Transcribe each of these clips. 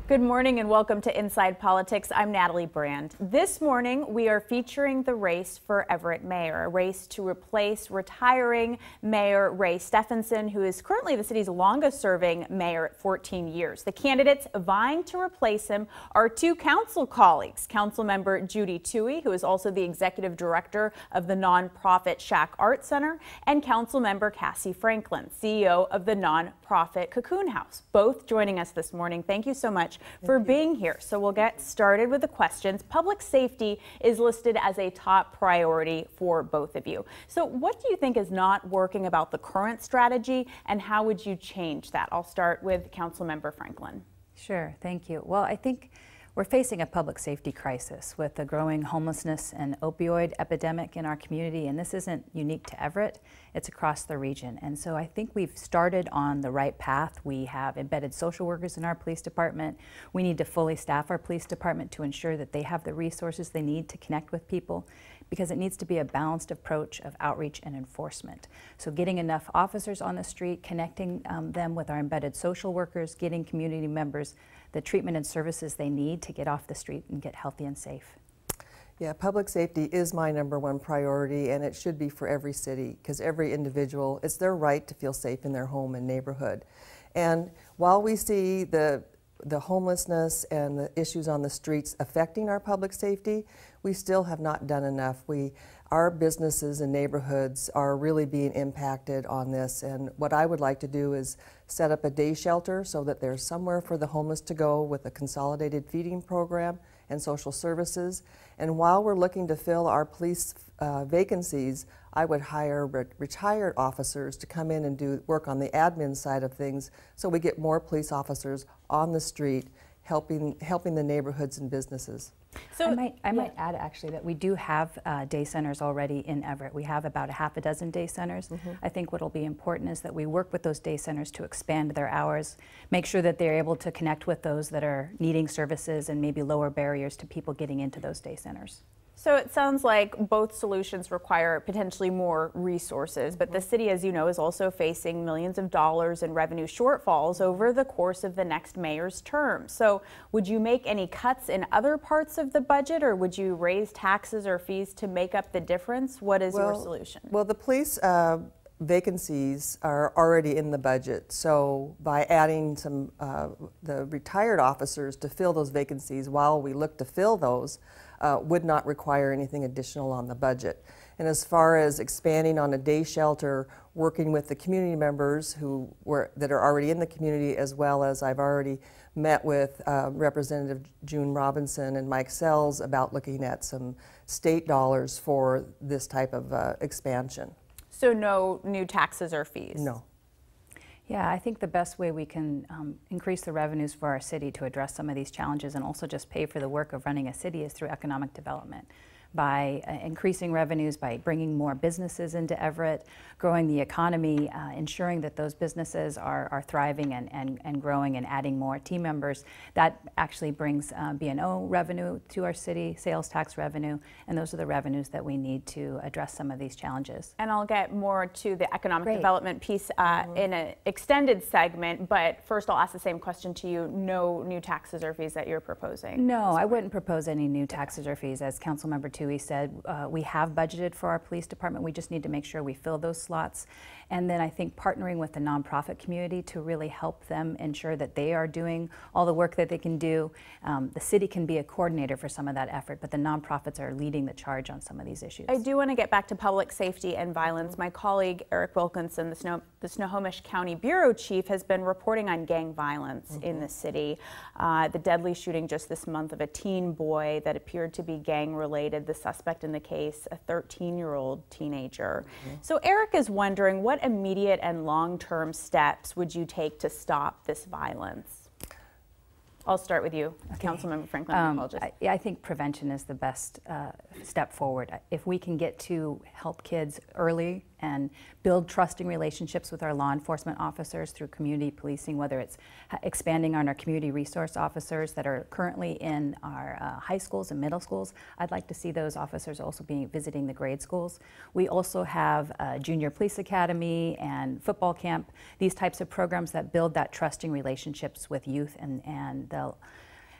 Good morning and welcome to Inside Politics. I'm Natalie Brand. This morning we are featuring the race for Everett Mayor, a race to replace retiring Mayor Race Stephenson, who is currently the city's longest serving mayor at 14 years. The candidates vying to replace him are two council colleagues, Councilmember Judy Toohey, who is also the executive director of the nonprofit Shack Art Center, and Councilmember Cassie Franklin, CEO of the nonprofit Cocoon House. Both joining us this morning. Thank you so much for being here. So we'll get started with the questions. Public safety is listed as a top priority for both of you. So what do you think is not working about the current strategy, and how would you change that? I'll start with Councilmember Franklin. Sure, thank you. Well, I think we're facing a public safety crisis with the growing homelessness and opioid epidemic in our community, and this isn't unique to Everett, it's across the region. And so I think we've started on the right path. We have embedded social workers in our police department. We need to fully staff our police department to ensure that they have the resources they need to connect with people, because it needs to be a balanced approach of outreach and enforcement. So getting enough officers on the street, connecting them with our embedded social workers, getting community members the treatment and services they need to get off the street and get healthy and safe. Yeah, public safety is my #1 priority, and it should be for every city, because every individual, it's their right to feel safe in their home and neighborhood. And while we see the homelessness and the issues on the streets affecting our public safety, we still have not done enough. Our businesses and neighborhoods are really being impacted on this, and what I would like to do is set up a day shelter so that there's somewhere for the homeless to go with a consolidated feeding program and social services. And while we're looking to fill our police vacancies, I would hire retired officers to come in and do work on the admin side of things, so we get more police officers on the street helping the neighborhoods and businesses. So I might add actually that we do have day centers already in Everett. We have about a half a dozen day centers. I think what will be important is that we work with those day centers to expand their hours, make sure that they're able to connect with those that are needing services, and maybe lower barriers to people getting into those day centers. So it sounds like both solutions require potentially more resources, but the city, as you know, is also facing millions of dollars in revenue shortfalls over the course of the next mayor's term. So would you make any cuts in other parts of the budget, or would you raise taxes or fees to make up the difference? What is your solution? Well, the police vacancies are already in the budget, so by adding some the retired officers to fill those vacancies while we look to fill those would not require anything additional on the budget. And as far as expanding on a day shelter, working with the community members that are already in the community, as well as I've already met with Representative June Robinson and Mike Sells about looking at some state dollars for this type of expansion. So no new taxes or fees? No. Yeah, I think the best way we can increase the revenues for our city to address some of these challenges and also just pay for the work of running a city is through economic development. By increasing revenues, by bringing more businesses into Everett, growing the economy, ensuring that those businesses are thriving and growing and adding more team members. That actually brings B&O revenue to our city, sales tax revenue, and those are the revenues that we need to address some of these challenges. And I'll get more to the economic development piece in an extended segment, but first I'll ask the same question to you. No new taxes or fees that you're proposing? No, I wouldn't propose any new taxes or fees. As Councilmember Toohey said, we have budgeted for our police department. We just need to make sure we fill those slots. And then I think partnering with the nonprofit community to really help them ensure that they are doing all the work that they can do. The city can be a coordinator for some of that effort, but the nonprofits are leading the charge on some of these issues. I do want to get back to public safety and violence. My colleague Eric Wilkinson, the Snohomish County Bureau Chief, has been reporting on gang violence in the city. The deadly shooting just this month of a teen boy that appeared to be gang related. The suspect in the case, a 13-year-old teenager. So Eric is wondering, what immediate and long-term steps would you take to stop this violence? I'll start with you, Councilmember Franklin. I think prevention is the best step forward. If we can get to help kids early and build trusting relationships with our law enforcement officers through community policing, whether it's expanding on our community resource officers that are currently in our high schools and middle schools. I'd like to see those officers also be visiting the grade schools. We also have a junior police academy and football camp, these types of programs that build that trusting relationships with youth, and the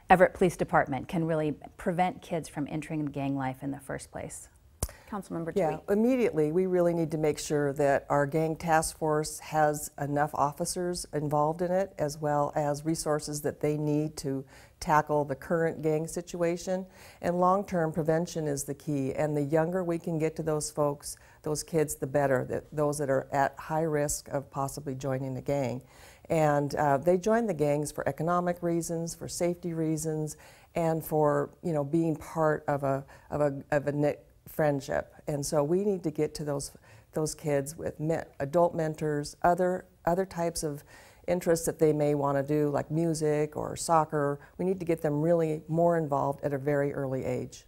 Everett Police Department can really prevent kids from entering gang life in the first place. Councilmember Yeah, Tui. immediately we really need to make sure that our gang task force has enough officers involved in it, as well as resources that they need to tackle the current gang situation. And long-term prevention is the key, and the younger we can get to those folks, those kids, the better, those that are at high risk of possibly joining the gang. And they join the gangs for economic reasons, for safety reasons, and for, you know, being part of a knit friendship. And so we need to get to those kids with adult mentors, other types of interests that they may want to do, like music or soccer. We need to get them really more involved at a very early age.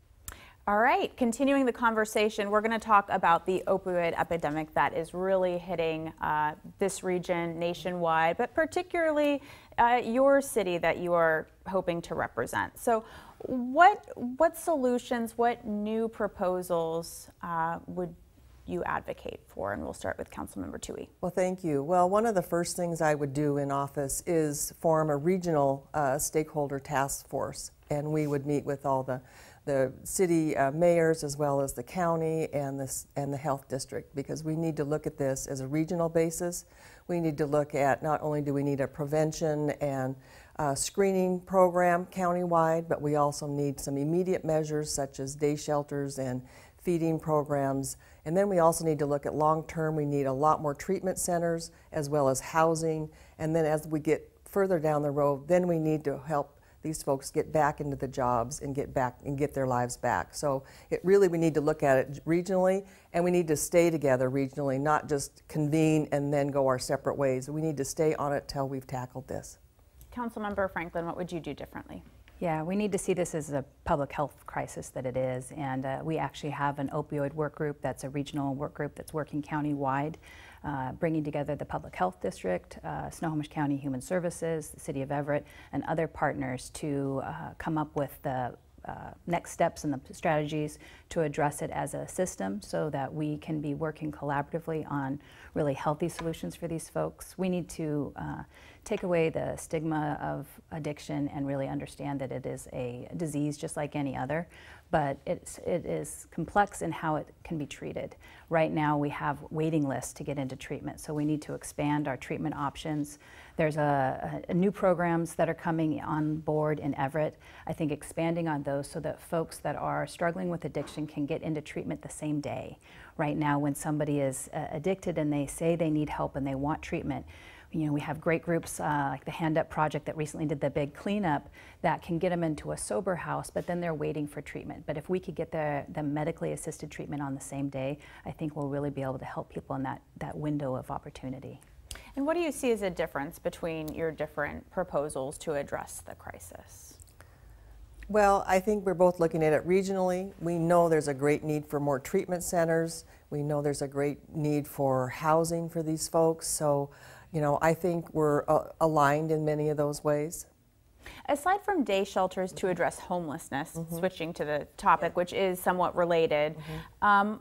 All right, continuing the conversation, we're going to talk about the opioid epidemic that is really hitting this region nationwide, but particularly your city that you are hoping to represent. So what solutions, what new proposals would you advocate for? And we'll start with Councilmember Tui. Well, thank you. Well, one of the first things I would do in office is form a regional stakeholder task force, and we would meet with all the city mayors, as well as the county and the health district, because we need to look at this as a regional basis. We need to look at, not only do we need a prevention and screening program countywide, but we also need some immediate measures such as day shelters and feeding programs. And then we also need to look at long-term. We need a lot more treatment centers as well as housing. And then as we get further down the road, then we need to help these folks get back into the jobs and get their lives back. So we need to look at it regionally, and we need to stay together regionally, not just convene and then go our separate ways. We need to stay on it till we've tackled this. Councilmember Franklin, what would you do differently? Yeah, we need to see this as a public health crisis that it is, and we actually have an opioid work group that's a regional work group that's working county-wide, bringing together the Public Health District, Snohomish County Human Services, the City of Everett, and other partners to come up with the next steps and the strategies to address it as a system, so that we can be working collaboratively on really healthy solutions for these folks. We need to take away the stigma of addiction and really understand that it is a disease just like any other, but it is complex in how it can be treated. Right now we have waiting lists to get into treatment, so we need to expand our treatment options. There's a new programs that are coming on board in Everett. I think expanding on those so that folks that are struggling with addiction can get into treatment the same day. Right now, when somebody is addicted and they say they need help and they want treatment, you know, we have great groups like the Hand Up Project that recently did the big cleanup that can get them into a sober house, but then they're waiting for treatment. But if we could get the medically assisted treatment on the same day, I think we'll really be able to help people in that window of opportunity. And what do you see as a difference between your different proposals to address the crisis? Well, I think we're both looking at it regionally. We know there's a great need for more treatment centers. We know there's a great need for housing for these folks. So, you know, I think we're aligned in many of those ways. Aside from day shelters to address homelessness, switching to the topic, which is somewhat related,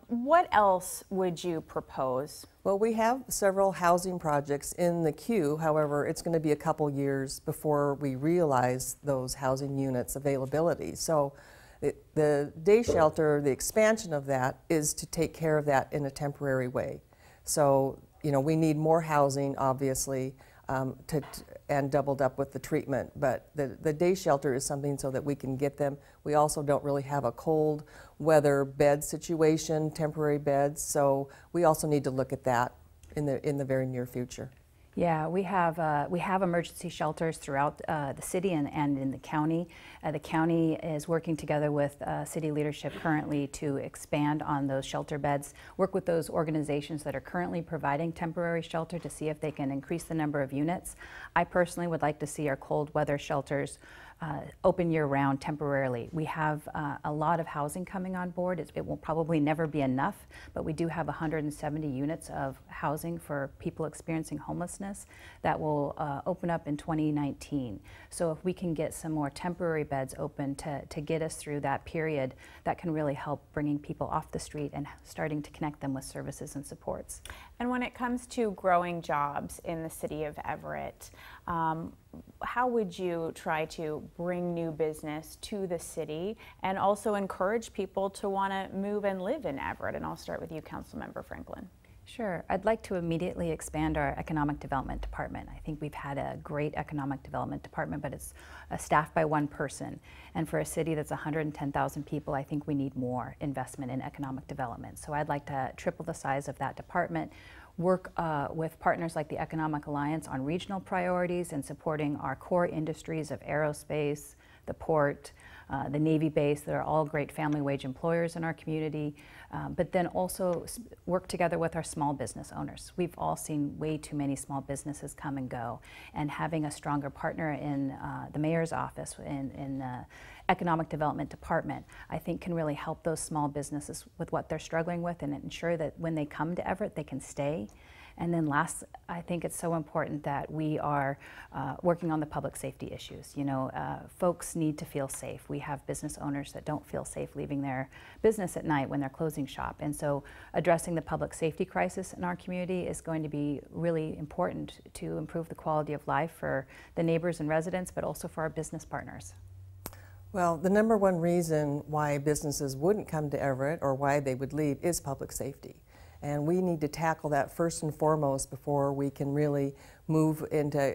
what else would you propose? Well, we have several housing projects in the queue. However, it's going to be a couple years before we realize those housing units availability. So the day shelter, the expansion of that is to take care of that in a temporary way. So, you know, we need more housing, obviously, and doubled up with the treatment. But the day shelter is something so that we can get them. We also don't really have a cold weather bed situation, temporary beds, so we also need to look at that in the very near future. Yeah, we have emergency shelters throughout the city and in the county. The county is working together with city leadership currently to expand on those shelter beds, work with those organizations that are currently providing temporary shelter to see if they can increase the number of units. I personally would like to see our cold weather shelters open year-round temporarily. We have a lot of housing coming on board. It will probably never be enough, but we do have 170 units of housing for people experiencing homelessness that will open up in 2019. So if we can get some more temporary beds open to get us through that period, that can really help bringing people off the street and starting to connect them with services and supports. And when it comes to growing jobs in the city of Everett, how would you try to bring new business to the city and also encourage people to want to move and live in Everett? And I'll start with you, Councilmember Franklin. Sure. I'd like to immediately expand our economic development department. I think we've had a great economic development department, but it's staffed by one person. And for a city that's 110,000 people, I think we need more investment in economic development. So I'd like to triple the size of that department, work with partners like the Economic Alliance on regional priorities and supporting our core industries of aerospace, the port, the Navy base. They're all great family wage employers in our community, but then also work together with our small business owners. We've all seen way too many small businesses come and go, and having a stronger partner in the mayor's office, in the economic development department, I think can really help those small businesses with what they're struggling with and ensure that when they come to Everett, they can stay. And then last, I think it's so important that we are working on the public safety issues. You know, folks need to feel safe. We have business owners that don't feel safe leaving their business at night when they're closing shop. And so addressing the public safety crisis in our community is going to be really important to improve the quality of life for the neighbors and residents, but also for our business partners. Well, the number one reason why businesses wouldn't come to Everett or why they would leave is public safety. And we need to tackle that first and foremost before we can really move into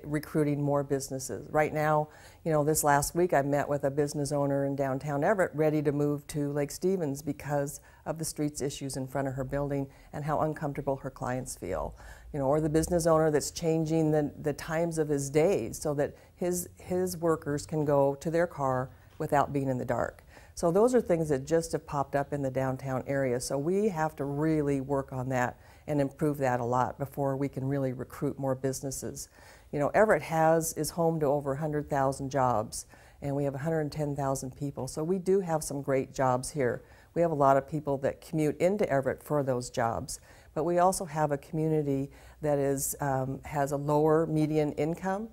recruiting more businesses. Right now, you know, this last week I met with a business owner in downtown Everett ready to move to Lake Stevens because of the streets issues in front of her building and how uncomfortable her clients feel. You know, or the business owner that's changing the times of his days so that his workers can go to their car without being in the dark. So those are things that just have popped up in the downtown area. So we have to really work on that and improve that a lot before we can really recruit more businesses. You know, Everett is home to over 100,000 jobs, and we have 110,000 people. So we do have some great jobs here. We have a lot of people that commute into Everett for those jobs, but we also have a community that has a lower median income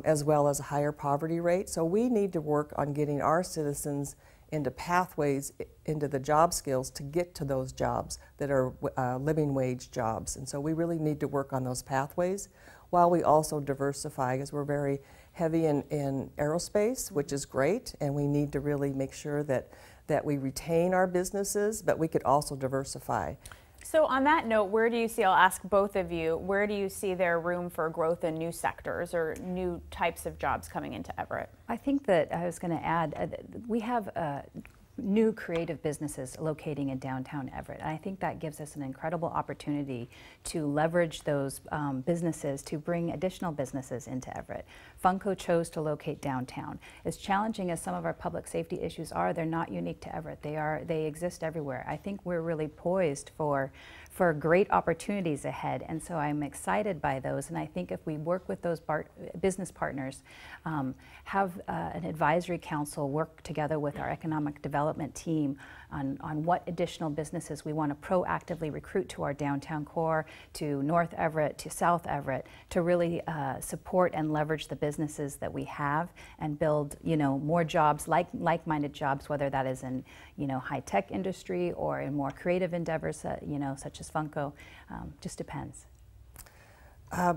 as well as a higher poverty rate. So we need to work on getting our citizens into pathways into the job skills to get to those jobs that are living wage jobs. And so we really need to work on those pathways while we also diversify, because we're very heavy in aerospace, which is great, and we need to really make sure that we retain our businesses, but we could also diversify. So on that note, where do you see, I'll ask both of you, where do you see there room for growth in new sectors or new types of jobs coming into Everett? I think that I was going to add, we have new creative businesses locating in downtown Everett. And I think that gives us an incredible opportunity to leverage those businesses to bring additional businesses into Everett. Funko chose to locate downtown. As challenging as some of our public safety issues are, they're not unique to Everett. They exist everywhere. I think we're really poised for great opportunities ahead, and so I'm excited by those. And I think if we work with those business partners, have an advisory council work together with our economic development team on what additional businesses we want to proactively recruit to our downtown core, to North Everett, to South Everett, to really support and leverage the businesses that we have and build, you know, more jobs, like-minded jobs, whether that is in, you know, high-tech industry or in more creative endeavors, you know, such as Funko. Just depends.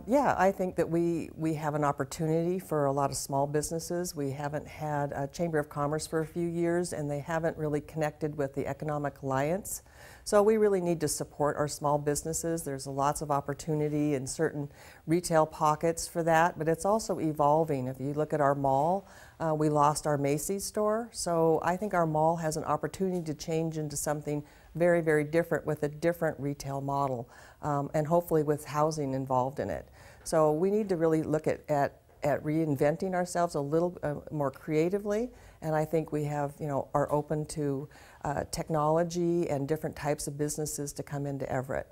Yeah, I think that we have an opportunity for a lot of small businesses. We haven't had a Chamber of Commerce for a few years, and they haven't really connected with the Economic Alliance. So we really need to support our small businesses. There's lots of opportunity in certain retail pockets for that, but it's also evolving. If you look at our mall, we lost our Macy's store. So I think our mall has an opportunity to change into something very, very different with a different retail model, and hopefully with housing involved in it. So we need to really look at reinventing ourselves a little more creatively, and I think we have, you know, are open to technology and different types of businesses to come into Everett.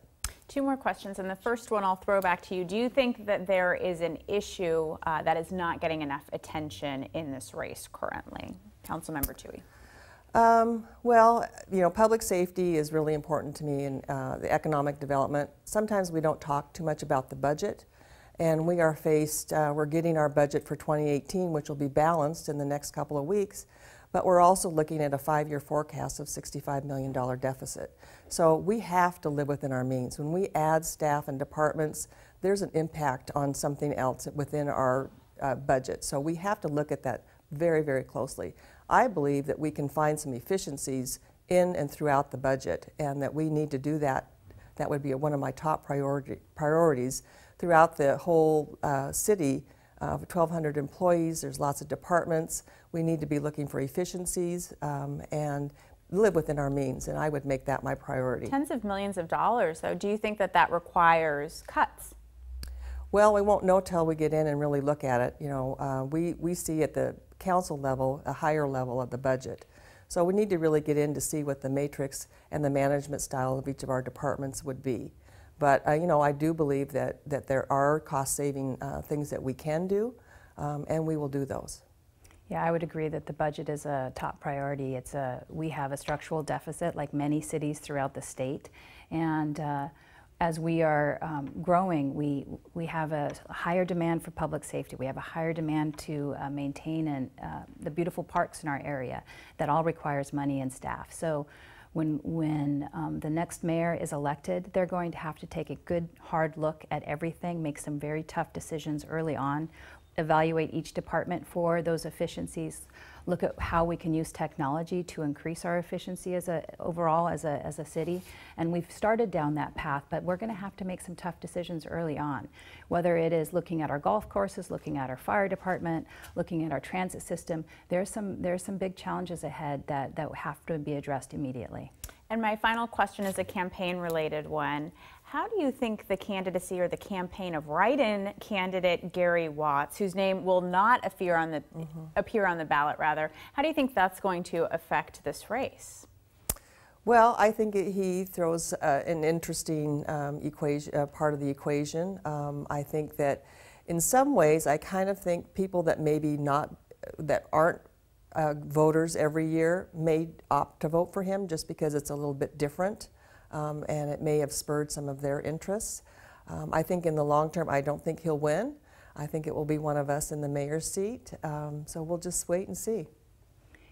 Two more questions, and the first one I'll throw back to you. Do you think that there is an issue that is not getting enough attention in this race currently? Councilmember Toohey. Well, you know, public safety is really important to me, and the economic development. Sometimes we don't talk too much about the budget, and we are faced, we're getting our budget for 2018, which will be balanced in the next couple of weeks, but we're also looking at a 5-year forecast of $65 million deficit. So we have to live within our means. When we add staff and departments, there's an impact on something else within our budget. So we have to look at that very, very closely. I believe that we can find some efficiencies in and throughout the budget, and that we need to do that. That would be one of my top priorities throughout the whole city. 1,200 employees, there's lots of departments. We need to be looking for efficiencies and live within our means, and I would make that my priority. Tens of millions of dollars, though. Do you think that that requires cuts? Well, we won't know till we get in and really look at it. You know, we see at the council level a higher level of the budget. So we need to really get in to see what the matrix and the management style of each of our departments would be. But you know, I do believe that there are cost-saving things that we can do, and we will do those. Yeah, I would agree that the budget is a top priority. We have a structural deficit like many cities throughout the state, and as we are growing, we have a higher demand for public safety. We have a higher demand to maintain the beautiful parks in our area. That all requires money and staff. So when the next mayor is elected, they're going to have to take a good, hard look at everything, make some very tough decisions early on, evaluate each department for those efficiencies, look at how we can use technology to increase our efficiency overall as a city. And we've started down that path, but we're going to have to make some tough decisions early on, whether it is looking at our golf courses, looking at our fire department, looking at our transit system. There's some big challenges ahead that have to be addressed immediately. And my final question is a campaign-related one. How do you think the candidacy or the campaign of write-in candidate Gary Watts, whose name will not appear on the ballot, rather, how do you think that's going to affect this race? Well, I think he throws an interesting part of the equation. I think that in some ways, I kind of think people that maybe that aren't voters every year may opt to vote for him just because it's a little bit different, and it may have spurred some of their interests. I think in the long term, I don't think he'll win. I think it will be one of us in the mayor's seat, so we'll just wait and see.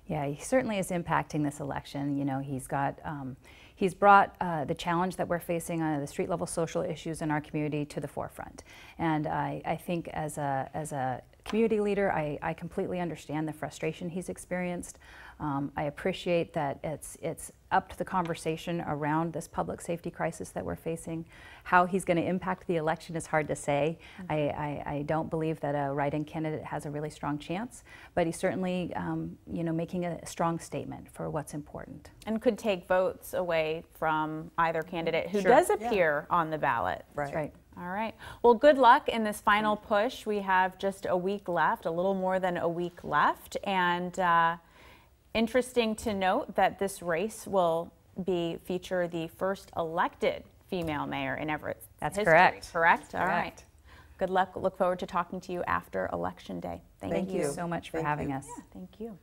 Yeah, he certainly is impacting this election. You know, he's brought the challenge that we're facing on the street level social issues in our community to the forefront. And I think as a community leader, I completely understand the frustration he's experienced. I appreciate that it's up to the conversation around this public safety crisis that we're facing. How he's going to impact the election is hard to say. I don't believe that a write-in candidate has a really strong chance, but he's certainly you know, making a strong statement for what's important. And could take votes away from either candidate who does appear on the ballot. Right. That's right. All right. Well, good luck in this final push. We have just a week left, a little more than a week left. And interesting to note that this race will feature the first elected female mayor in Everett's history. Correct. Correct? All right. Good luck. Look forward to talking to you after Election Day. Thank you so much for having us. Yeah, thank you.